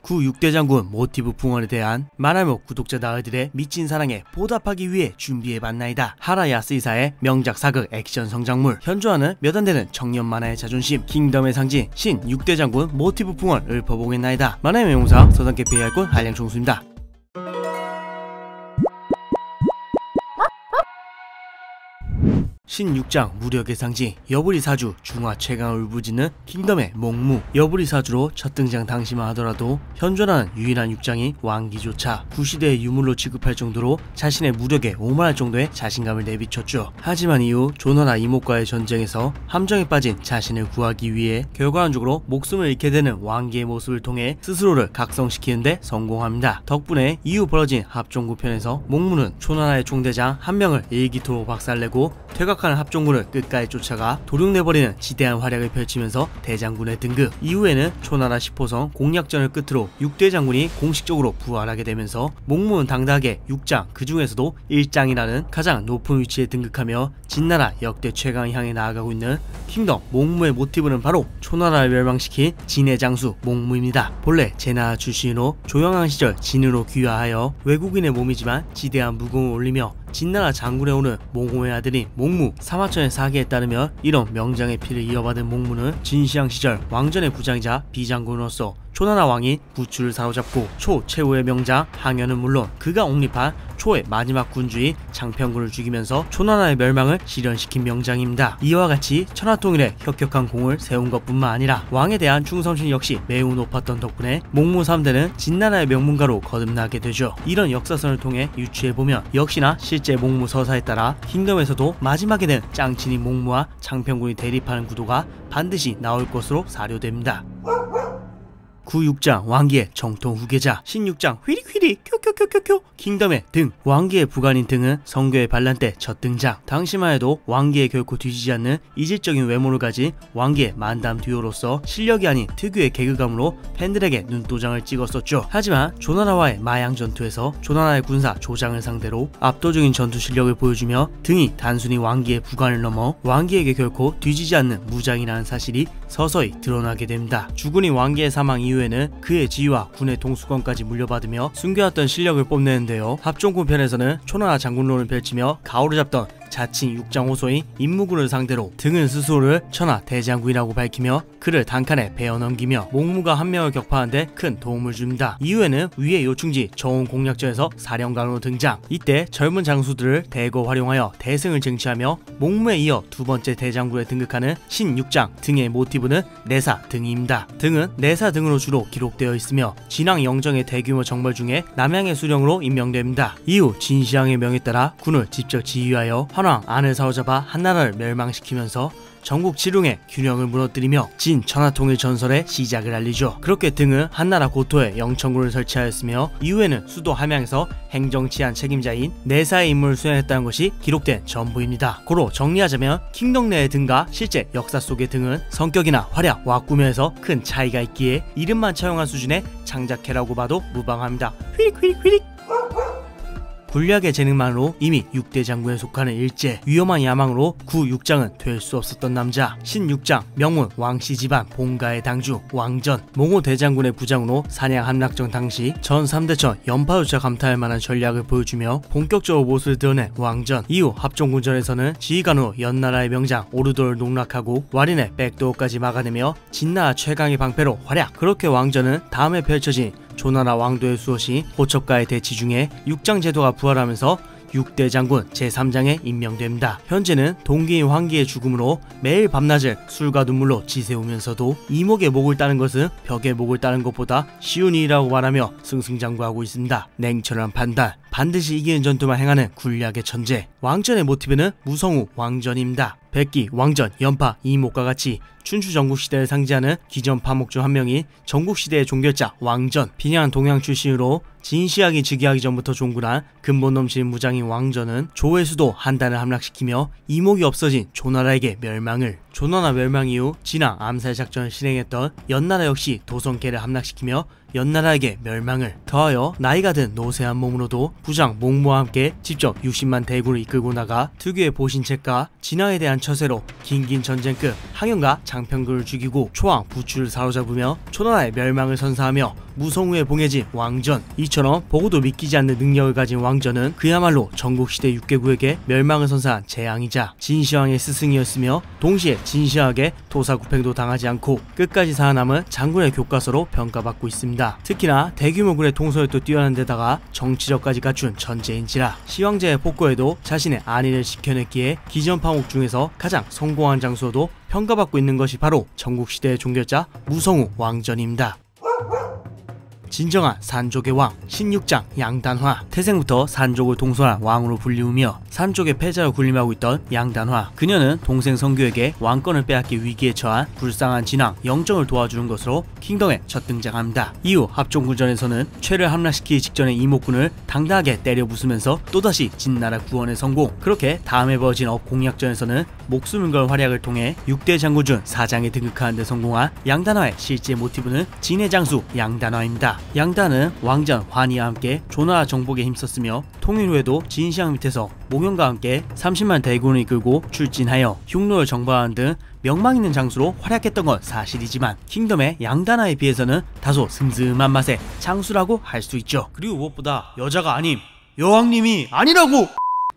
구 6대 장군 모티브 풍원에 대한 만화묘 구독자 나으들의 미친 사랑에 보답하기 위해 준비해봤나이다. 하라 야스이사의 명작 사극 액션 성장물, 현조하는 몇 안 되는 청년 만화의 자존심, 킹덤의 상징 신 6대 장군 모티브 풍원을 읊어보겠나이다. 만화의 명사 서당계 배할꾼 한량총수입니다. 신6장 무력의 상징, 여부리 사주 중화 최강을 울부짖는 킹덤의 몽무. 여부리 사주로 첫 등장 당시만 하더라도 현존하는 유일한 육장이 왕기조차 구시대의 유물로 취급할 정도로 자신의 무력에 오만할 정도의 자신감을 내비쳤죠. 하지만 이후 조나라 이목과의 전쟁에서 함정에 빠진 자신을 구하기 위해 결과론적으로 목숨을 잃게 되는 왕기의 모습을 통해 스스로를 각성시키는데 성공합니다. 덕분에 이후 벌어진 합종구편에서 몽무는 초나라의 총대장 한 명을 일기토로 박살내고 퇴각하는 합종군을 끝까지 쫓아가 도륙내버리는 지대한 활약을 펼치면서 대장군에 등극. 이후에는 초나라 10호성 공략전을 끝으로 6대 장군이 공식적으로 부활하게 되면서 몽무는 당당하게 6장, 그 중에서도 1장이라는 가장 높은 위치에 등극하며 진나라 역대 최강을 향해 나아가고 있는 킹덤 몽무의 모티브는 바로 초나라를 멸망시킨 진의 장수 몽무입니다. 본래 제나라 출신으로 조영왕 시절 진으로 귀화하여 외국인의 몸이지만 지대한 무공을 올리며 진나라 장군에 오는 몽호의 아들인 몽무. 사마천의 사기에 따르며 이런 명장의 피를 이어받은 몽무는 진시황 시절 왕전의 부장이자 비장군으로서 초나라 왕인 부추를 사로잡고 초 최후의 명장 항현은 물론 그가 옹립한 초의 마지막 군주인 장평군을 죽이면서 초나라의 멸망을 실현시킨 명장입니다. 이와 같이 천하통일에 혁혁한 공을 세운 것뿐만 아니라 왕에 대한 충성심 역시 매우 높았던 덕분에 몽무 3대는 진나라의 명문가로 거듭나게 되죠. 이런 역사선을 통해 유추해보면 역시나 실제 몽무 서사에 따라 킹덤에서도 마지막에는 짱친인 몽무와 장평군이 대립하는 구도가 반드시 나올 것으로 사료됩니다. 구 6장 왕기의 정통 후계자, 신 6장 휘릭휘릭 큐큐큐큐큐 킹덤의 등. 왕기의 부관인 등은 성교의 반란 때 첫 등장. 당시만 해도 왕기에 결코 뒤지지 않는 이질적인 외모를 가진 왕기의 만담 듀오로서 실력이 아닌 특유의 개그감으로 팬들에게 눈도장을 찍었었죠. 하지만 조나라와의 마양 전투에서 조나라의 군사 조장을 상대로 압도적인 전투 실력을 보여주며 등이 단순히 왕기의 부관을 넘어 왕기에게 결코 뒤지지 않는 무장이라는 사실이 서서히 드러나게 됩니다. 주군인 왕기의 사망 이후에는 그의 지위와 군의 동수권까지 물려받으며 숨겨왔던 실력을 뽐내는데요. 합종군 편에서는 초나라 장군론을 펼치며 가오를 잡던 자칭 6장 호소인 임무군을 상대로 등은 스스로를 천하 대장군이라고 밝히며 그를 단칸에 베어넘기며 몽무가 한 명을 격파하는데 큰 도움을 줍니다. 이후에는 위의 요충지 정원 공략전에서 사령관으로 등장. 이때 젊은 장수들을 대거 활용하여 대승을 쟁취하며 몽무에 이어 두 번째 대장군에 등극하는 신 6장 등의 모티브는 내사 등입니다. 등은 내사 등으로 주로 기록되어 있으며 진왕 영정의 대규모 정벌 중에 남양의 수령으로 임명됩니다. 이후 진시황의 명에 따라 군을 직접 지휘하여 한왕 안을 사로잡아 한나라를 멸망시키면서 전국 지룡의 균형을 무너뜨리며 진 천하통일 전설의 시작을 알리죠. 그렇게 등은 한나라 고토에 영천군을 설치하였으며 이후에는 수도 함양에서 행정치안 책임자인 내사의 임무를 수행했다는 것이 기록된 전부입니다. 고로 정리하자면 킹덤 내의 등과 실제 역사 속의 등은 성격이나 활약, 와꾸면에서 큰 차이가 있기에 이름만 차용한 수준의 창작해라고 봐도 무방합니다. 휘릭휘릭휘릭. 군략의 재능만으로 이미 6대 장군에 속하는 일제, 위험한 야망으로 구 6장은 될 수 없었던 남자. 신 6장 명문 왕씨 집안 본가의 당주 왕전, 몽호 대장군의 부장으로 사냥 함락전 당시 전 3대천 연파조차 감탄할 만한 전략을 보여주며 본격적으로 모습을 드러낸 왕전. 이후 합종군전에서는 지휘관으로 연나라의 명장 오르도를 농락하고 와린의 백도어까지 막아내며 진나라 최강의 방패로 활약. 그렇게 왕전은 다음에 펼쳐진 조나라 왕도의 수호신 호첩과의 대치 중에 6장 제도가 부활하면서 6대 장군 제3장에 임명됩니다. 현재는 동기인 황기의 죽음으로 매일 밤낮을 술과 눈물로 지새우면서도 이목의 목을 따는 것은 벽의 목을 따는 것보다 쉬운 일이라고 말하며 승승장구하고 있습니다. 냉철한 판단, 반드시 이기는 전투만 행하는 군략의 천재. 왕전의 모티브는 무성우 왕전입니다. 백기, 왕전, 연파, 이목과 같이 춘추 전국시대를 상징하는 기전 파목 중 한 명인 전국시대의 종결자 왕전. 빈양 동양 출신으로 진시황이 즉위하기 전부터 종군한 근본 넘치는 무장인 왕전은 조의 수도 한단을 함락시키며 이목이 없어진 조나라에게 멸망을, 조나라 멸망 이후 진왕 암살 작전을 실행했던 연나라 역시 도성계를 함락시키며 연나라에게 멸망을, 더하여 나이가 든 노쇠한 몸으로도 부장 몽무와 함께 직접 60만 대군을 이끌고 나가 특유의 보신책과 진왕에 대한 처세로 긴긴 전쟁 끝 항현과 장평군을 죽이고 초왕 부추를 사로잡으며 초나라의 멸망을 선사하며 무성우에 봉해진 왕전. 이처럼 보고도 믿기지 않는 능력을 가진 왕전은 그야말로 전국시대 6개국에게 멸망을 선사한 재앙이자 진시황의 스승이었으며 동시에 진시황에게 토사구팽도 당하지 않고 끝까지 살아남은 장군의 교과서로 평가받고 있습니다. 특히나 대규모 군의 통솔력도 뛰어난 데다가 정치력까지 갖춘 전제인지라 시황제의 폭거에도 자신의 안위를 지켜냈기에 기전파목 중에서 가장 성공한 장수로도 평가받고 있는 것이 바로 전국시대의 종결자 무성우 왕전입니다. 진정한 산족의 왕 신육장 양단화. 태생부터 산족을 통솔한 왕으로 불리우며 산족의 패자로 군림하고 있던 양단화. 그녀는 동생 성규에게 왕권을 빼앗길 위기에 처한 불쌍한 진왕 영정을 도와주는 것으로 킹덤에 첫 등장합니다. 이후 합종군전에서는 최를 함락시키기 직전의 이목군을 당당하게 때려 부수면서 또다시 진나라 구원에 성공. 그렇게 다음에 벌어진 업공략전에서는 목숨을 걸 활약을 통해 6대 장군 중 4장에 등극하는 데 성공한 양단화의 실제 모티브는 진의 장수 양단화입니다. 양단은 왕전 환희와 함께 조나라 정복에 힘썼으며 통일 후에도 진시황 밑에서 몽현과 함께 30만 대군을 이끌고 출진하여 흉노를 정벌하는 등 명망 있는 장수로 활약했던 건 사실이지만 킹덤의 양단화에 비해서는 다소 슴슴한 맛의 장수라고 할 수 있죠. 그리고 무엇보다 여자가 아님 여왕님이 아니라고!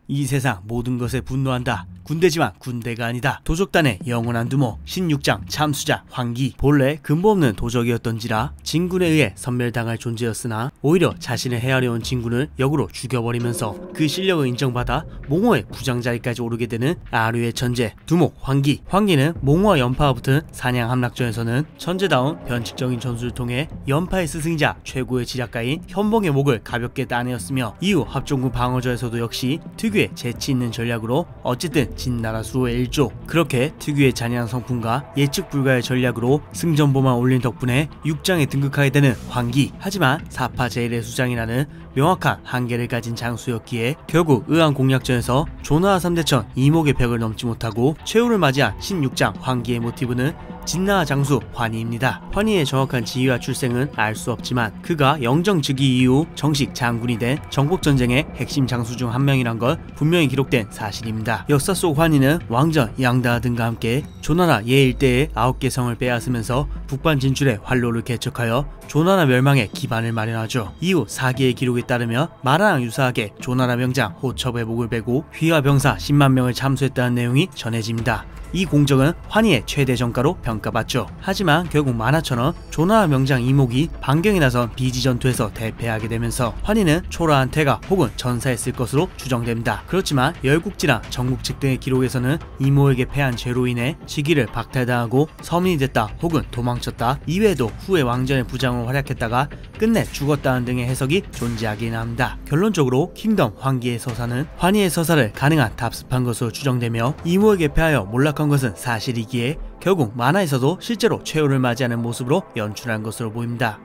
이 세상 모든 것에 분노한다. 군대지만 군대가 아니다. 도적단의 영원한 두모 신육장 참수자 황기. 본래 근본 없는 도적이었던지라 진군에 의해 섬멸당할 존재였으나 오히려 자신을 헤아려온 진군을 역으로 죽여버리면서 그 실력을 인정받아 몽호의 부장 자리까지 오르게 되는 아류의 천재 두목 황기. 황기는 몽호와 연파가 붙은 사냥 함락전에서는 천재다운 변칙적인 전술을 통해 연파의 스승이자 최고의 지략가인 현봉의 목을 가볍게 따내었으며 이후 합종군 방어전에서도 역시 특유의 재치 있는 전략으로 어쨌든 진나라 수호의 일조. 그렇게 특유의 잔인한 성품과 예측 불가의 전략으로 승전보만 올린 덕분에 6장에 등극하게 되는 황기. 하지만 사파 제일의 수장이라는 명확한 한계를 가진 장수였기에 결국 의왕공략전에서 조나라 3대천 이목의 벽을 넘지 못하고 최후를 맞이한 신육장 황기의 모티브는 진나라 장수 환희입니다. 환희의 정확한 지위와 출생은 알 수 없지만 그가 영정 즉위 이후 정식 장군이 된 정복전쟁의 핵심 장수 중 한 명이란 걸 분명히 기록된 사실입니다. 역사 속 환희는 왕전 양다하 등과 함께 조나라 예 일대의 9개 성을 빼앗으면서 북반 진출의 활로를 개척하여 조나라 멸망의 기반을 마련하죠. 이후 사기의 기록에 따르면 마라랑 유사하게 조나라 명장 호첩의 목을 베고 휘하 병사 10만 명을 참수했다는 내용이 전해집니다. 이 공적은 환희의 최대 전가로 평가받죠. 하지만 결국 만화처럼 조나라 명장 이목이 반경에 나선 비지 전투에서 대패하게 되면서 환희는 초라한 태가 혹은 전사했을 것으로 추정됩니다. 그렇지만 열국지나 전국책 등의 기록에서는 이모에게 패한 죄로 인해 직위를 박탈당하고 서민이 됐다 혹은 도망쳤다 이외에도 후에 왕전의 부장으로 활약했다가 끝내 죽었다는 등의 해석이 존재하긴 합니다. 결론적으로 킹덤 황기의 서사는 환희의 서사를 가능한 답습한 것으로 추정되며 이모에게 패하여 몰락한 것은 사실이기에 결국 만화에서도 실제로 최후를 맞이하는 모습으로 연출한 것으로 보입니다.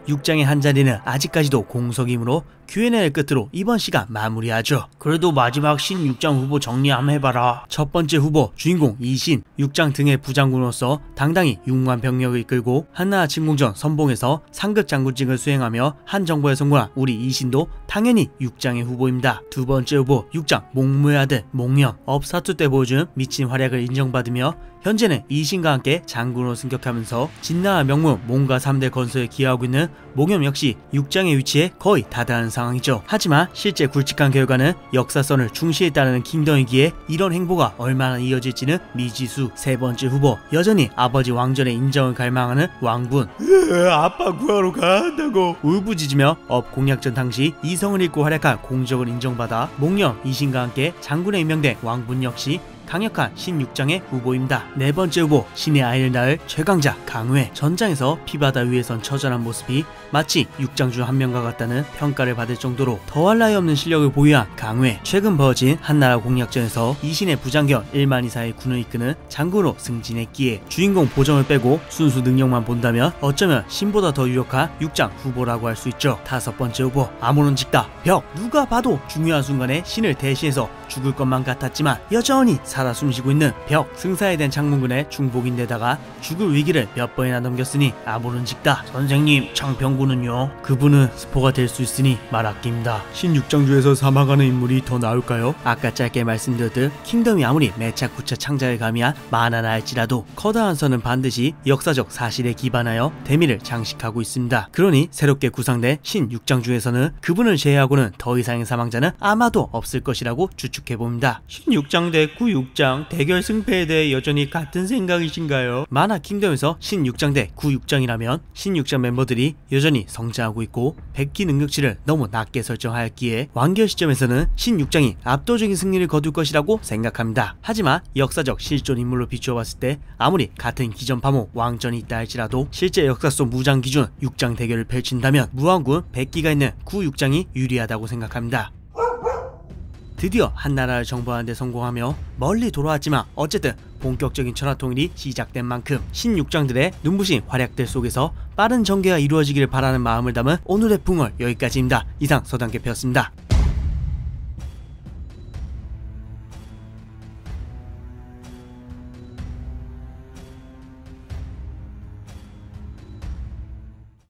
6장의 한자리는 아직까지도 공석이므로 Q&A를 끝으로 이번 시간 마무리하죠. 그래도 마지막 신 6장 후보 정리 한번 해봐라. 첫 번째 후보 주인공 이신. 6장 등의 부장군으로서 당당히 6만 병력을 이끌고 한나라 침공전 선봉에서 상급 장군직을 수행하며 한 정보에 성공한 우리 이신도 당연히 6장의 후보입니다. 두 번째 후보 6장 몽무의 아들 몽염. 업사투 때 보여준 미친 활약을 인정받으며 현재는 이신과 함께 장군으로 승격하면서 진나라 명문 몽가 3대 건설에 기여하고 있는 몽염 역시 6장의 위치에 거의 다다른 상황이죠. 하지만 실제 굵직한 결과는 역사선을 충실히 따르는 킹덤이기에 이런 행보가 얼마나 이어질지는 미지수. 세 번째 후보 여전히 아버지 왕전의 인정을 갈망하는 왕분. 아빠 구하러 간다고 울부짖으며 업공략전 당시 이성을 잃고 활약한 공적을 인정받아 몽염 이신과 함께 장군에 임명된 왕분 역시 강력한 신6장의 후보입니다. 네 번째 후보 신의 아이를 낳을 최강자 강회. 전장에서 피바다 위에선 처절한 모습이 마치 6장 중 한 명과 같다는 평가를 받을 정도로 더할 나위 없는 실력을 보유한 강회. 최근 벌어진 한나라 공략전에서 이신의 부장견 1만 이상의 군을 이끄는 장군으로 승진했기에 주인공 보정을 빼고 순수 능력만 본다면 어쩌면 신보다 더 유력한 6장 후보라고 할 수 있죠. 다섯 번째 후보 아무런 직다 벽. 누가 봐도 중요한 순간에 신을 대시해서 죽을 것만 같았지만 여전히 살아 숨쉬고 있는 벽 승사에 대한 장문군의 중복인데다가 죽을 위기를 몇 번이나 넘겼으니 아무른직다. 선생님, 장평군은요? 그분은 스포가 될 수 있으니 말 아낍니다. 신육장주에서 사망하는 인물이 더 나올까요? 아까 짧게 말씀드렸듯 킹덤이 아무리 매차쿠차 창작을 가미한 만화나 할지라도 커다란 선은 반드시 역사적 사실에 기반하여 대미를 장식하고 있습니다. 그러니 새롭게 구상된 신육장주에서는 그분을 제외하고는 더 이상의 사망자는 아마도 없을 것이라고 추측해봅니다. 신육장 대 구육장 대결 승패에 대해 여전히 같은 생각이신가요? 만화 킹덤에서 신육장 대 구육장이라면 신육장 멤버들이 여전히 성장하고 있고 백기 능력치를 너무 낮게 설정하였기에 완결 시점에서는 신육장이 압도적인 승리를 거둘 것이라고 생각합니다. 하지만 역사적 실존 인물로 비추어봤을 때 아무리 같은 기전 파목 왕전이 있다 할지라도 실제 역사 속 무장 기준 육장 대결을 펼친다면 무왕군 백기가 있는 구육장이 유리하다고 생각합니다. 드디어 한 나라를 정복하는 데 성공하며 멀리 돌아왔지만 어쨌든 본격적인 천하통일이 시작된 만큼 신육장들의 눈부신 활약들 속에서 빠른 전개가 이루어지기를 바라는 마음을 담은 오늘의 풍월 여기까지입니다. 이상 서당개표였습니다.